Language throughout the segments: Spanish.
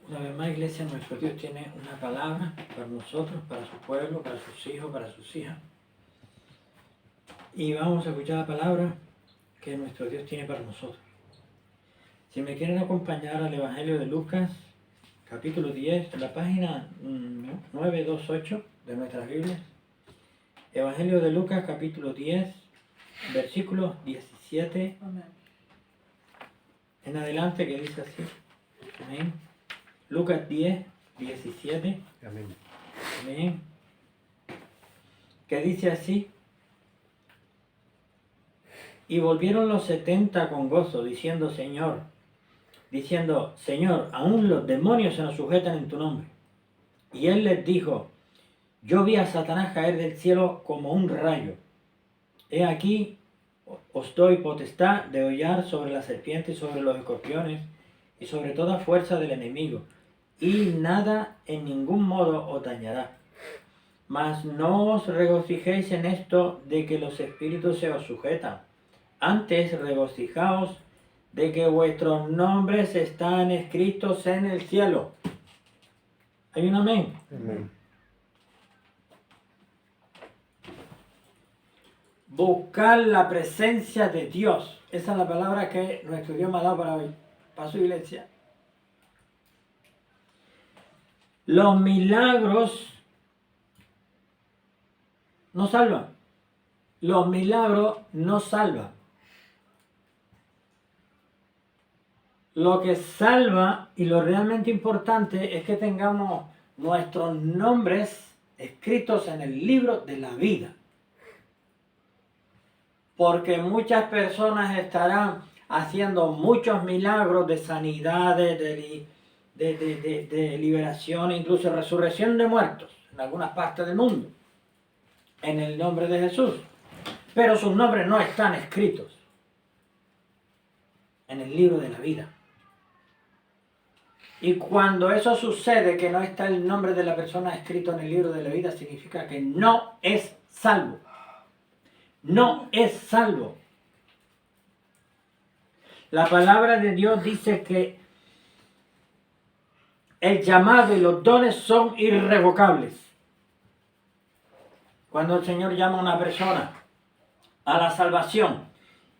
Una vez más, iglesia, nuestro Dios tiene una palabra para nosotros, para su pueblo, para sus hijos, para sus hijas. Y vamos a escuchar la palabra que nuestro Dios tiene para nosotros. Si me quieren acompañar al Evangelio de Lucas, capítulo 10, la página 928 de nuestras Biblias. Evangelio de Lucas, capítulo 10, versículos 17 en adelante, que dice así. Amén. Lucas 10, 17. Amén. Amén. Que dice así. Y volvieron los 70 con gozo, diciendo, Señor, aún los demonios se nos sujetan en tu nombre. Y él les dijo, yo vi a Satanás caer del cielo como un rayo. He aquí, os doy potestad de hollar sobre las serpientes y sobre los escorpiones y sobre toda fuerza del enemigo, y nada en ningún modo os dañará. Mas no os regocijéis en esto de que los espíritus se os sujetan. Antes regocijaos de que vuestros nombres están escritos en el cielo. ¿Hay un amén? Amén. Buscar la presencia de Dios. Esa es la palabra que nuestro Dios me ha dado para hoy, para su iglesia. Los milagros no salvan. Los milagros no salvan. Lo que salva y lo realmente importante es que tengamos nuestros nombres escritos en el libro de la vida. Porque muchas personas estarán haciendo muchos milagros de sanidades, de liberación, incluso resurrección de muertos en algunas partes del mundo, en el nombre de Jesús. Pero sus nombres no están escritos en el libro de la vida. Y cuando eso sucede, que no está el nombre de la persona escrito en el libro de la vida, significa que no es salvo. No es salvo. La palabra de Dios dice que el llamado y los dones son irrevocables. Cuando el Señor llama a una persona a la salvación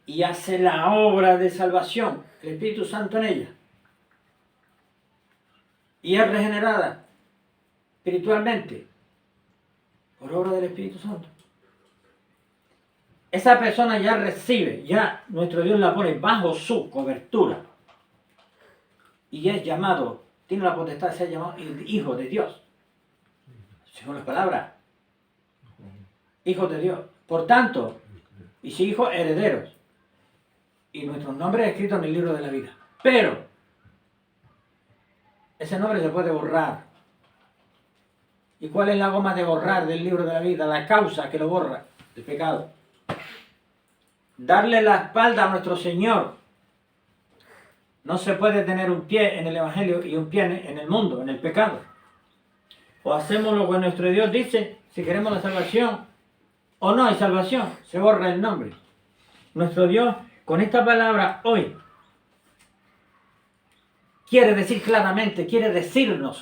y hace la obra de salvación, el Espíritu Santo en ella, y es regenerada espiritualmente por obra del Espíritu Santo, esa persona ya recibe, ya nuestro Dios la pone bajo su cobertura y es llamado, tiene la potestad de ser llamado hijo de Dios, según las palabras, hijo de Dios. Por tanto, y si hijos, herederos, y nuestros nombres escritos en el libro de la vida. Pero ese nombre se puede borrar. ¿Y cuál es la goma de borrar del libro de la vida? La causa que lo borra, el pecado. Darle la espalda a nuestro Señor. No se puede tener un pie en el Evangelio y un pie en el mundo, en el pecado. O hacemos lo que nuestro Dios dice, si queremos la salvación, o no hay salvación, se borra el nombre. Nuestro Dios, con esta palabra hoy, quiere decirnos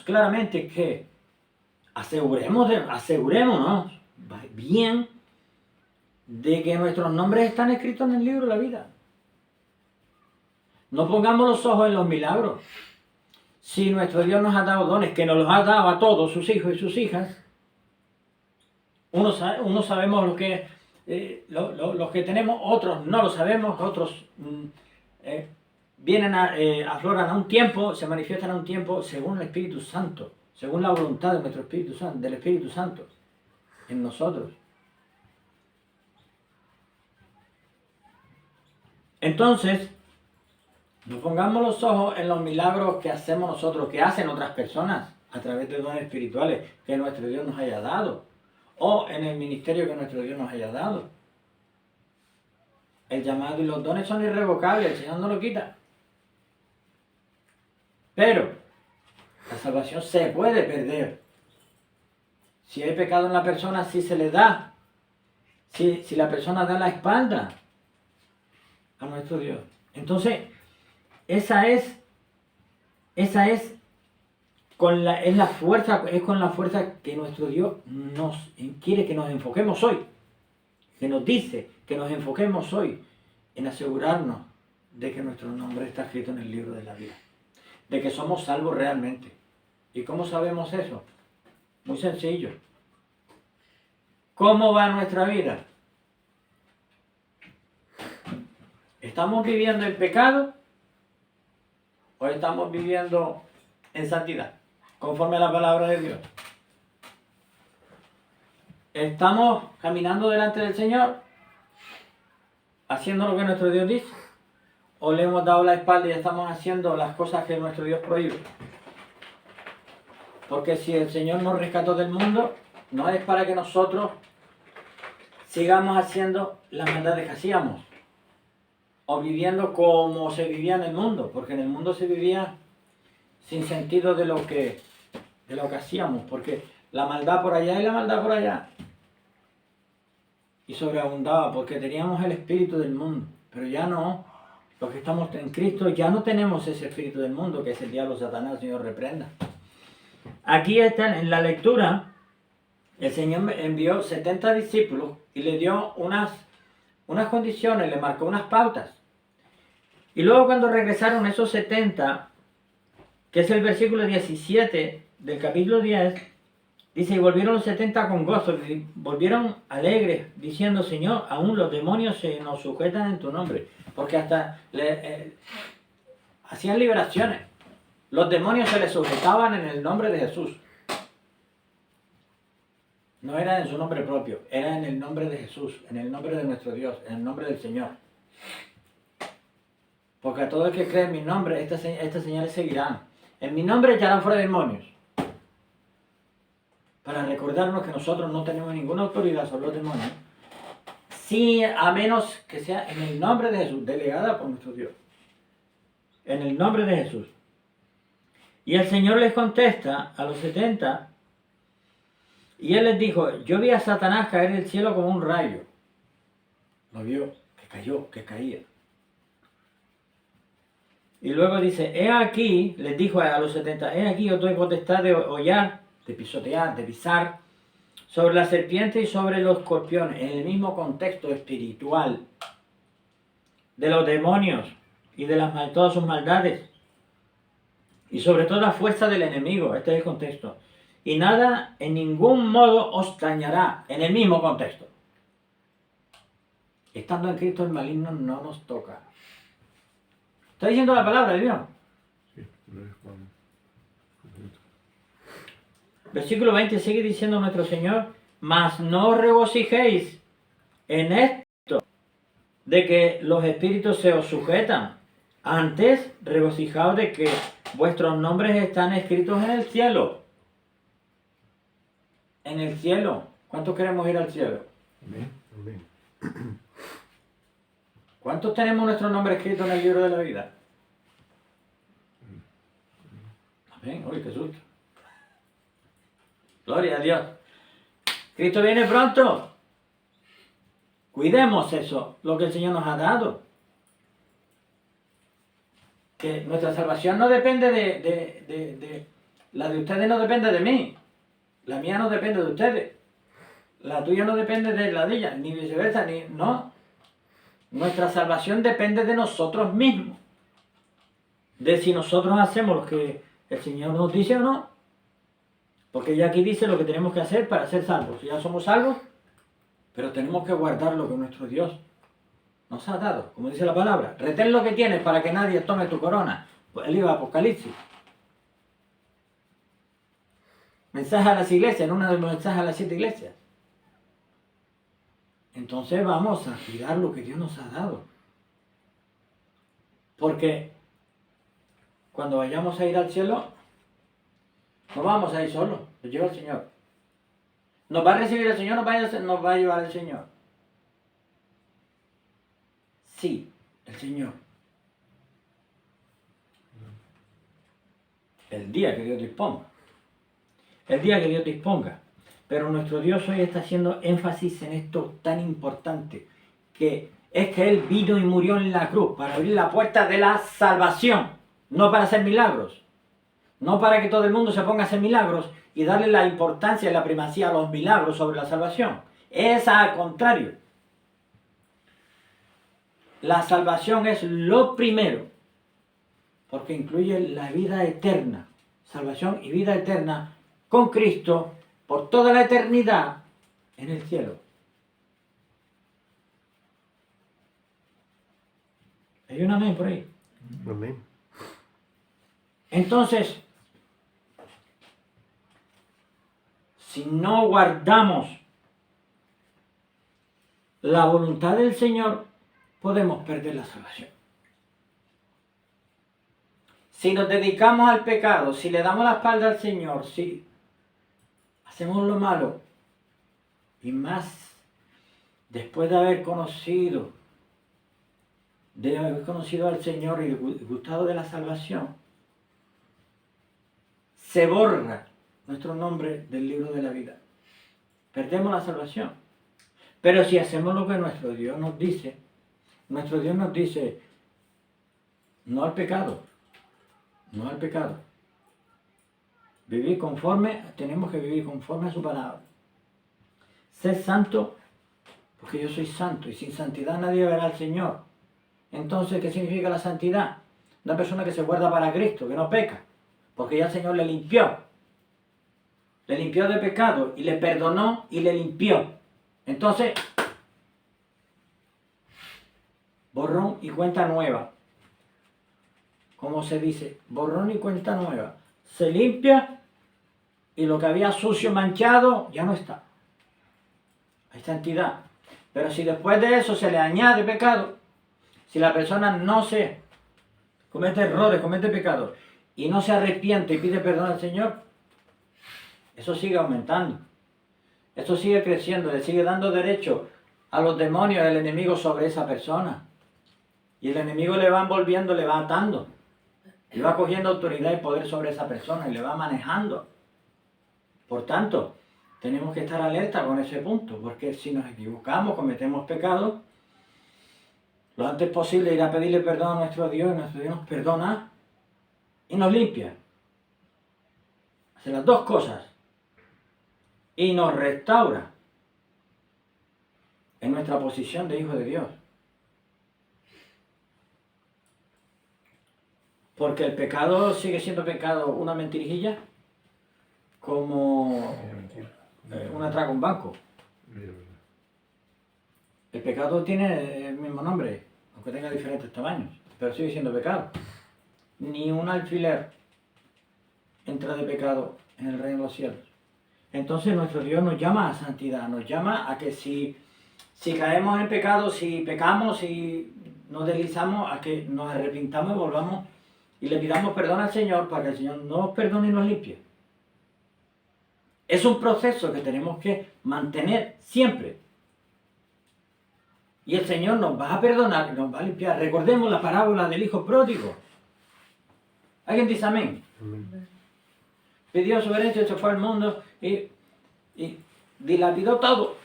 claramente que asegurémonos bien de que nuestros nombres están escritos en el libro de la vida. No pongamos los ojos en los milagros. Si nuestro Dios nos ha dado dones, que nos los ha dado a todos sus hijos y sus hijas, unos sabemos lo que tenemos, otros no lo sabemos, otros afloran a un tiempo, se manifiestan a un tiempo según el Espíritu Santo, según la voluntad de nuestro Espíritu Santo, del Espíritu Santo en nosotros. Entonces, no pongamos los ojos en los milagros que hacemos nosotros, que hacen otras personas a través de dones espirituales que nuestro Dios nos haya dado, o en el ministerio que nuestro Dios nos haya dado. El llamado y los dones son irrevocables, el Señor no lo quita. Pero la salvación se puede perder. Si hay pecado en la persona, sí se le da. Si la persona da la espalda a nuestro Dios. Entonces, esa es es con la fuerza que nuestro Dios quiere que nos enfoquemos hoy. Que nos dice que nos enfoquemos hoy en asegurarnos de que nuestro nombre está escrito en el libro de la vida. De que somos salvos realmente. ¿Y cómo sabemos eso? Muy sencillo. ¿Cómo va nuestra vida? ¿Estamos viviendo en pecado o estamos viviendo en santidad? Conforme a la palabra de Dios. ¿Estamos caminando delante del Señor? ¿Haciendo lo que nuestro Dios dice? ¿O le hemos dado la espalda y estamos haciendo las cosas que nuestro Dios prohíbe? Porque si el Señor nos rescató del mundo, no es para que nosotros sigamos haciendo las maldades que hacíamos. O viviendo como se vivía en el mundo. Porque en el mundo se vivía sin sentido de lo que hacíamos. Porque la maldad por allá y la maldad por allá. Y sobreabundaba porque teníamos el espíritu del mundo. Pero ya no. Los que estamos en Cristo ya no tenemos ese espíritu del mundo que es el diablo, Satanás, el Señor reprenda. Aquí está en la lectura, el Señor envió 70 discípulos y le dio unas condiciones, le marcó unas pautas. Y luego cuando regresaron esos 70, que es el versículo 17 del capítulo 10, dice, y volvieron los 70 con gozo, y volvieron alegres, diciendo, Señor, aún los demonios se nos sujetan en tu nombre. Porque hasta hacían liberaciones. Los demonios se les sujetaban en el nombre de Jesús. No era en su nombre propio, era en el nombre de Jesús, en el nombre de nuestro Dios, en el nombre del Señor. Porque a todo el que cree en mi nombre, estas señales seguirán. En mi nombre echarán fuera demonios. Para recordarnos que nosotros no tenemos ninguna autoridad sobre los demonios. Sí, a menos que sea en el nombre de Jesús, delegada por nuestro Dios. En el nombre de Jesús. Y el Señor les contesta a los 70, y Él les dijo, yo vi a Satanás caer del cielo como un rayo. Lo vio, que cayó, que caía. Y luego dice, he aquí, les dijo a los 70, he aquí yo doy potestad de hollar, de pisotear, de pisar, sobre la serpiente y sobre los escorpiones, en el mismo contexto espiritual de los demonios y de todas sus maldades. Y sobre todo la fuerza del enemigo, este es el contexto. Y nada en ningún modo os dañará, en el mismo contexto. Estando en Cristo el maligno no nos toca. ¿Está diciendo la palabra de Dios? Sí, Versículo 20 sigue diciendo nuestro Señor, mas no os regocijéis en esto, de que los espíritus se os sujetan. Antes, regocijaos de que vuestros nombres están escritos en el cielo. En el cielo. ¿Cuántos queremos ir al cielo? Amén. Amén. ¿Cuántos tenemos nuestro nombre escrito en el libro de la vida? Amén. Uy, qué susto. Gloria a Dios. Cristo viene pronto. Cuidemos eso, lo que el Señor nos ha dado. Que nuestra salvación no depende la de ustedes no depende de mí. La mía no depende de ustedes. La tuya no depende de la de ella, ni viceversa, no. Nuestra salvación depende de nosotros mismos. De si nosotros hacemos lo que el Señor nos dice o no. Porque ya aquí dice lo que tenemos que hacer para ser salvos. Ya somos salvos, pero tenemos que guardar lo que nuestro Dios nos ha dado. Como dice la palabra, retén lo que tienes para que nadie tome tu corona. El libro de Apocalipsis. Mensaje a las iglesias, en uno de los mensajes a las 7 iglesias. Entonces vamos a cuidar lo que Dios nos ha dado. Porque cuando vayamos a ir al cielo, no vamos a ir solos, nos lleva el Señor. Nos va a recibir el Señor, nos va a llevar el Señor. Sí, el Señor. El día que Dios disponga. El día que Dios disponga. Pero nuestro Dios hoy está haciendo énfasis en esto tan importante, que es que Él vino y murió en la cruz para abrir la puerta de la salvación, no para hacer milagros. No para que todo el mundo se ponga a hacer milagros y darle la importancia y la primacía a los milagros sobre la salvación. Es al contrario. La salvación es lo primero, porque incluye la vida eterna. Salvación y vida eterna con Cristo por toda la eternidad en el cielo. ¿Hay un amén por ahí? Amén. Entonces, si no guardamos la voluntad del Señor, podemos perder la salvación. Si nos dedicamos al pecado, si le damos la espalda al Señor, si hacemos lo malo, y más después de haber conocido al Señor y gustado de la salvación, se borra nuestro nombre del libro de la vida. Perdemos la salvación. Pero si hacemos lo que nuestro Dios nos dice no al pecado, no al pecado. Tenemos que vivir conforme a su palabra. Ser santo, porque yo soy santo, y sin santidad nadie verá al Señor. Entonces, ¿qué significa la santidad? Una persona que se guarda para Cristo, que no peca, porque ya el Señor le limpió de pecado, y le perdonó y le limpió. Entonces, borrón y cuenta nueva. Como se dice, borrón y cuenta nueva. Se limpia y lo que había sucio, manchado, ya no está. Hay santidad. Pero si después de eso se le añade pecado, si la persona no se comete errores, comete pecados, y no se arrepiente y pide perdón al Señor, eso sigue aumentando. Eso sigue creciendo, le sigue dando derecho a los demonios, al enemigo sobre esa persona. Y el enemigo le va envolviendo, le va atando. Y va cogiendo autoridad y poder sobre esa persona y le va manejando. Por tanto, tenemos que estar alerta con ese punto, porque si nos equivocamos, cometemos pecados, lo antes posible ir a pedirle perdón a nuestro Dios, y nuestro Dios nos perdona y nos limpia. Hace las dos cosas. Y nos restaura en nuestra posición de hijo de Dios. Porque el pecado sigue siendo pecado, una mentirijilla, como un atraco a un banco. El pecado tiene el mismo nombre, aunque tenga diferentes tamaños, pero sigue siendo pecado. Ni un alfiler entra de pecado en el reino de los cielos. Entonces nuestro Dios nos llama a santidad, nos llama a que si caemos en pecado, si pecamos, si nos deslizamos, a que nos arrepintamos y volvamos y le pidamos perdón al Señor para que el Señor nos perdone y nos limpie. Es un proceso que tenemos que mantener siempre. Y el Señor nos va a perdonar y nos va a limpiar. Recordemos la parábola del hijo pródigo. ¿Alguien dice amén? Amén. Pidió su herencia, se fue al mundo y dilapidó todo.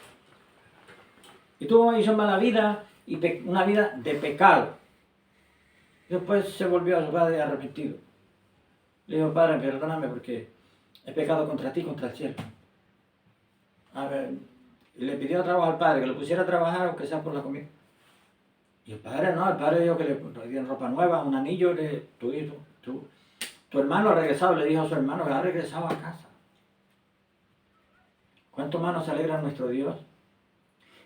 Y hizo mala vida y una vida de pecado. Después se volvió a su padre arrepentido. Le dijo, padre, perdóname porque he pecado contra ti, contra el cielo. A ver, y le pidió trabajo al padre, que lo pusiera a trabajar aunque sea por la comida. Y el padre dijo que le dieron ropa nueva, un anillo, tu hermano ha regresado, le dijo a su hermano que ha regresado a casa. ¿Cuánto más nos alegra nuestro Dios?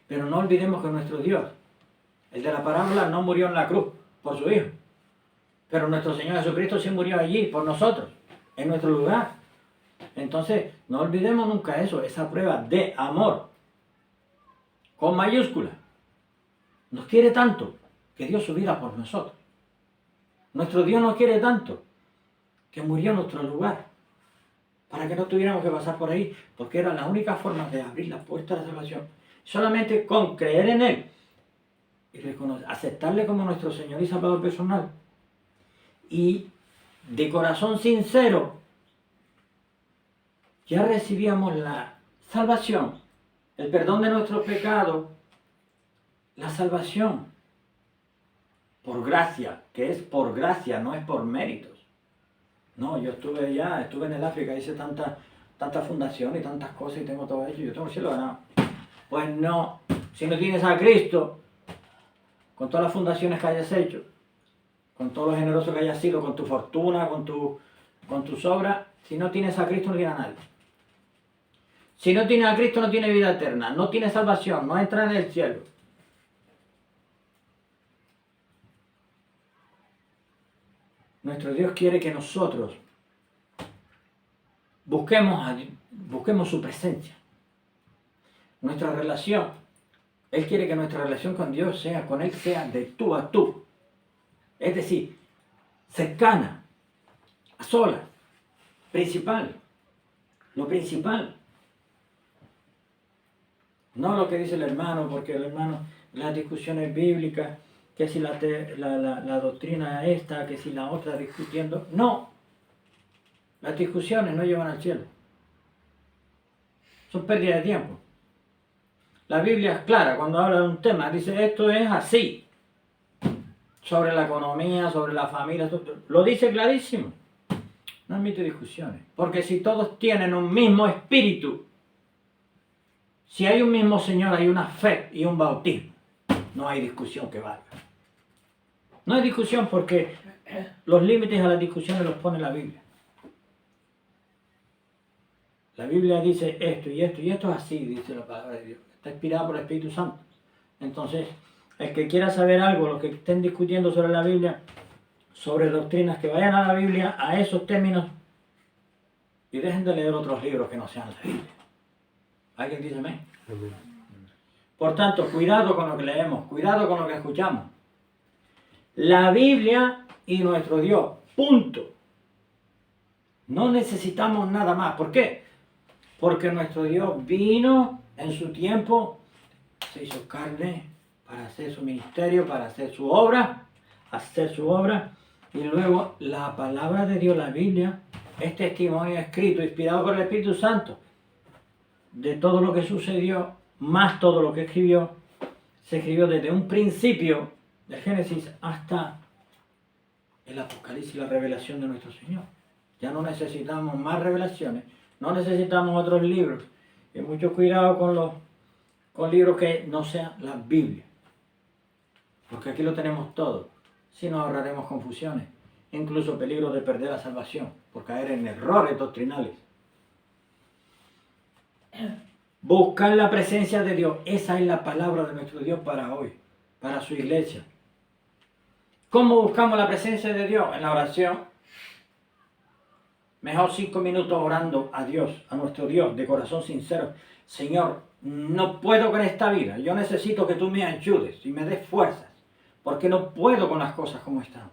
Pero no olvidemos que nuestro Dios, el de la parábola, no murió en la cruz por su hijo. Pero nuestro Señor Jesucristo sí murió allí por nosotros, en nuestro lugar. Entonces, no olvidemos nunca eso, esa prueba de amor, con mayúscula. Nos quiere tanto que dio su vida por nosotros. Nuestro Dios nos quiere tanto que murió en nuestro lugar, para que no tuviéramos que pasar por ahí, porque era la única forma de abrir la puerta de la salvación. Solamente con creer en Él y aceptarle como nuestro Señor y Salvador personal. Y de corazón sincero, ya recibíamos la salvación, el perdón de nuestros pecados, la salvación por gracia, que es por gracia, no es por méritos. No, yo estuve allá, estuve en el África, hice tanta fundación y tantas cosas y tengo todo hecho, yo tengo el cielo ganado. Pues no, si no tienes a Cristo, con todas las fundaciones que hayas hecho, con todo lo generoso que hayas sido, con tu fortuna, con tus obras, si no tienes a Cristo no tienes a nadie. Si no tienes a Cristo no tienes vida eterna, no tienes salvación, no entras en el cielo. Nuestro Dios quiere que nosotros busquemos su presencia. Nuestra relación, Él quiere que nuestra relación con Dios con Él sea de tú a tú. Es decir, cercana, a solas, principal, lo principal. No lo que dice el hermano, porque el hermano, las discusiones bíblicas, que si la doctrina esta, que si la otra discutiendo. No, las discusiones no llevan al cielo. Son pérdida de tiempo. La Biblia es clara cuando habla de un tema, dice esto es así. Sobre la economía, sobre la familia, lo dice clarísimo. No admite discusiones. Porque si todos tienen un mismo espíritu, si hay un mismo Señor, hay una fe y un bautismo, no hay discusión que valga. No hay discusión porque los límites a las discusiones los pone la Biblia. La Biblia dice esto y esto y esto es así, dice la palabra de Dios. Está inspirada por el Espíritu Santo. Entonces, el que quiera saber algo, los que estén discutiendo sobre la Biblia, sobre doctrinas, que vayan a la Biblia, a esos términos, y dejen de leer otros libros que no sean la Biblia. ¿Alguien dice amén? Amén. Por tanto, cuidado con lo que leemos, cuidado con lo que escuchamos. La Biblia y nuestro Dios, punto. No necesitamos nada más. ¿Por qué? Porque nuestro Dios vino en su tiempo, se hizo carne para hacer su ministerio, para hacer su obra, y luego la palabra de Dios, la Biblia, es testimonio escrito, inspirado por el Espíritu Santo, de todo lo que sucedió, más todo lo que escribió. Se escribió desde un principio del Génesis hasta el Apocalipsis, la revelación de nuestro Señor. Ya no necesitamos más revelaciones, no necesitamos otros libros. Y mucho cuidado con libros que no sean la Biblia. Porque aquí lo tenemos todo. Si nos ahorraremos confusiones, incluso peligro de perder la salvación, por caer en errores doctrinales. Buscar la presencia de Dios, esa es la palabra de nuestro Dios para hoy, para su iglesia. ¿Cómo buscamos la presencia de Dios? En la oración. Mejor 5 minutos orando a Dios, a nuestro Dios, de corazón sincero. Señor, no puedo con esta vida. Yo necesito que tú me ayudes y me des fuerzas. Porque no puedo con las cosas como están.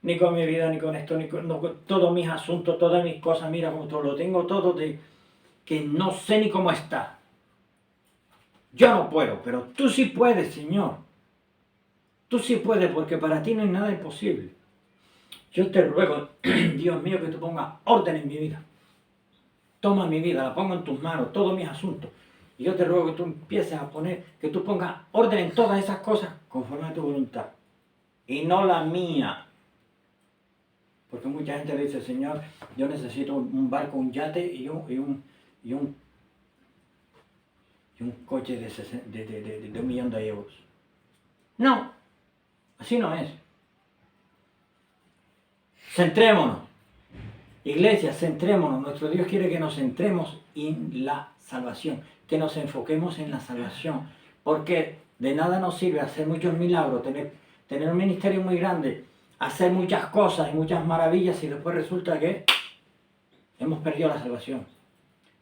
Ni con mi vida, ni con esto, ni con todos mis asuntos, todas mis cosas. Mira, como todo lo tengo todo que no sé ni cómo está. Yo no puedo, pero tú sí puedes, Señor. Tú sí puedes, porque para ti no hay nada imposible. Yo te ruego, Dios mío, que tú pongas orden en mi vida. Toma mi vida, la pongo en tus manos, todos mis asuntos. Y yo te ruego que tú empieces a poner, que tú pongas orden en todas esas cosas conforme a tu voluntad. Y no la mía. Porque mucha gente le dice, Señor, yo necesito un barco, un yate y un coche de 1.000.000 euros. No, así no es. Centrémonos. Iglesia, centrémonos. Nuestro Dios quiere que nos centremos en la salvación, que nos enfoquemos en la salvación. Porque de nada nos sirve hacer muchos milagros, tener un ministerio muy grande, hacer muchas cosas y muchas maravillas y después resulta que hemos perdido la salvación.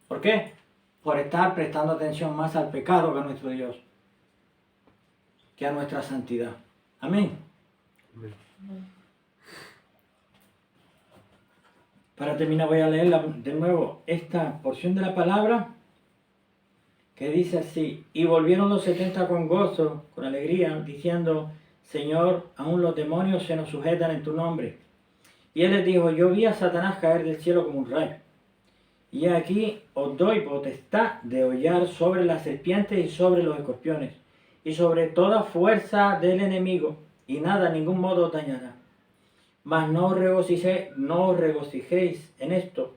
¿Por qué? Por estar prestando atención más al pecado que a nuestro Dios, que a nuestra santidad. Amén. Amén. Para terminar voy a leer de nuevo esta porción de la palabra que dice así: y volvieron los 70 con gozo, con alegría, diciendo, Señor, aún los demonios se nos sujetan en tu nombre. Y él les dijo, yo vi a Satanás caer del cielo como un rayo. Y aquí os doy potestad de hollar sobre las serpientes y sobre los escorpiones, y sobre toda fuerza del enemigo, y nada, en ningún modo os dañará. Mas no os regocijéis en esto,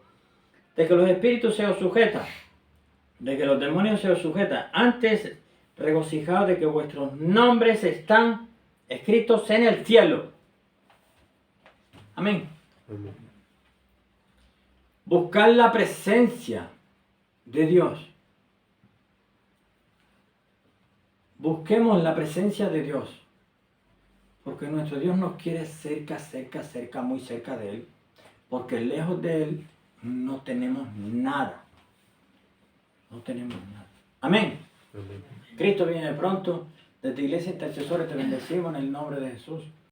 de que los espíritus se os sujetan, de que los demonios se os sujetan. Antes, regocijaos de que vuestros nombres están escritos en el cielo. Amén. Amén. Buscar la presencia de Dios. Busquemos la presencia de Dios. Porque nuestro Dios nos quiere cerca, muy cerca de Él. Porque lejos de Él no tenemos nada. No tenemos nada. Amén. Amén. Cristo viene pronto. Desde Iglesia Intercesores te bendecimos en el nombre de Jesús.